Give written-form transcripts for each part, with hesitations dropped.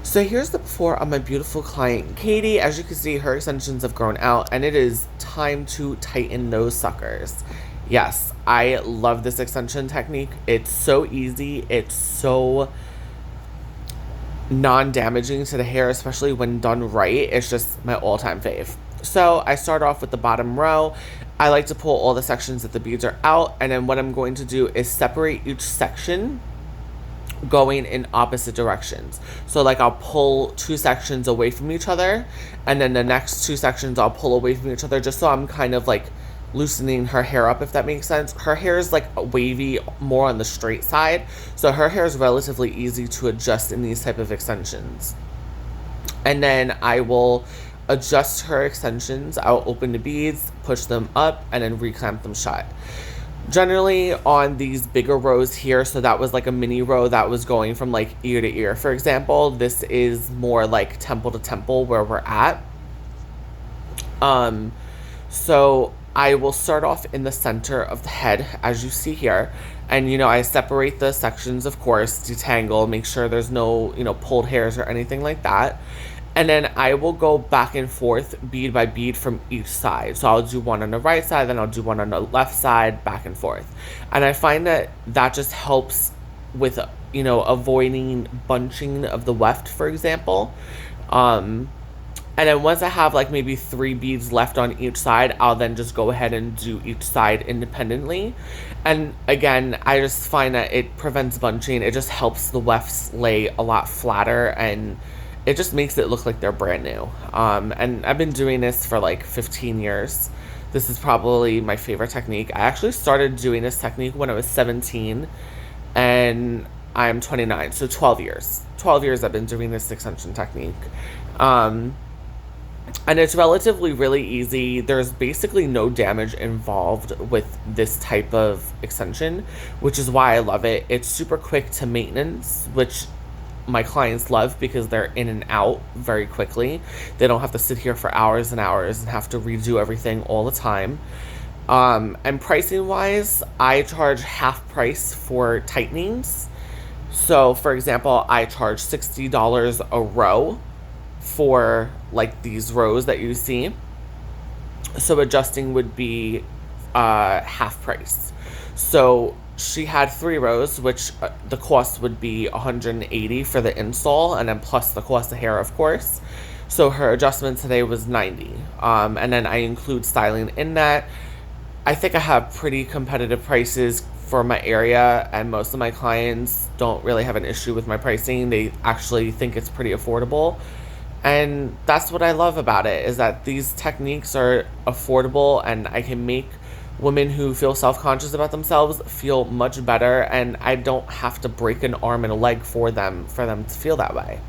So here's the before on my beautiful client, Katie. As you can see, her extensions have grown out and it is time to tighten those suckers. Yes, I love this extension technique. It's so easy. It's so non-damaging to the hair, especially when done right. It's just my all-time fave. So I start off with the bottom row. I like to pull all the sections that the beads are out, and then what I'm going to do is separate each section going in opposite directions. So like I'll pull two sections away from each other, and then the next two sections I'll pull away from each other, just so I'm kind of like loosening her hair up, if that makes sense. Her hair is like wavy, more on the straight side, so her hair is relatively easy to adjust in these type of extensions. And then I will adjust her extensions. I'll open the beads, push them up, and then reclamp them shut. Generally on these bigger rows here, so that was like a mini row that was going from like ear to ear, for example. This is more like temple to temple where we're at. So I will start off in the center of the head, as you see here. And, I separate the sections, of course, detangle, make sure there's no, pulled hairs or anything like that. And then I will go back and forth bead by bead from each side. So I'll do one on the right side, then I'll do one on the left side, back and forth. And I find that just helps with, avoiding bunching of the weft, for example. And then once I have like maybe 3 beads left on each side, I'll then just go ahead and do each side independently. And again, I just find that it prevents bunching. It just helps the wefts lay a lot flatter, and it just makes it look like they're brand new. And I've been doing this for like 15 years. This is probably my favorite technique. I actually started doing this technique when I was 17, and I'm 29, so 12 years. 12 years I've been doing this extension technique. And it's relatively really easy. There's basically no damage involved with this type of extension, which is why I love it. It's super quick to maintenance, which my clients love because they're in and out very quickly. They don't have to sit here for hours and hours and have to redo everything all the time. And pricing wise, I charge half price for tightenings. So for example, I charge $60 a row for like these rows that you see. So adjusting would be half price. So she had 3 rows, which the cost would be $180 for the install, and then plus the cost of hair, of course. So her adjustment today was $90. And then I include styling in that. I think I have pretty competitive prices for my area, and most of my clients don't really have an issue with my pricing. They actually think it's pretty affordable. And that's what I love about it, is that these techniques are affordable, and I can make women who feel self-conscious about themselves feel much better, and I don't have to break an arm and a leg for them to feel that way.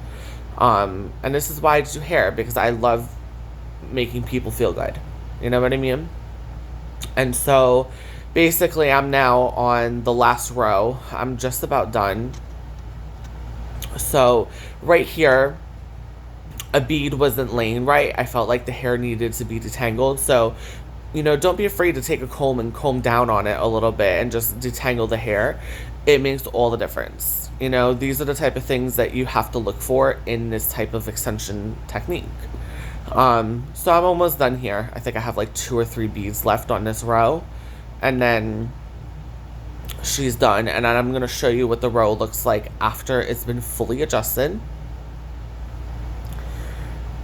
And this is why I do hair, because I love making people feel good. You know what I mean? And so basically I'm now on the last row. I'm just about done. So right here, a bead wasn't laying right. I felt like the hair needed to be detangled. So, don't be afraid to take a comb and comb down on it a little bit and just detangle the hair. It makes all the difference. These are the type of things that you have to look for in this type of extension technique. So I'm almost done here. I think I have like 2 or 3 beads left on this row, and then she's done. And then I'm going to show you what the row looks like after it's been fully adjusted.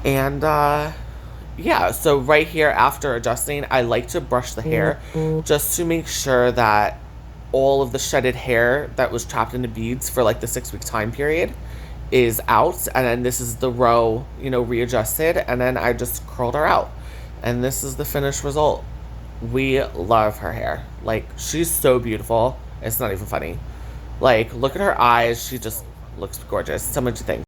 And yeah, so right here after adjusting, I like to brush the hair just to make sure that all of the shedded hair that was trapped in the beads for like the 6-week time period is out. And then this is the row, readjusted, and then I just curled her out. And this is the finished result. We love her hair. Like, she's so beautiful. It's not even funny. Like, look at her eyes. She just looks gorgeous. So much to think.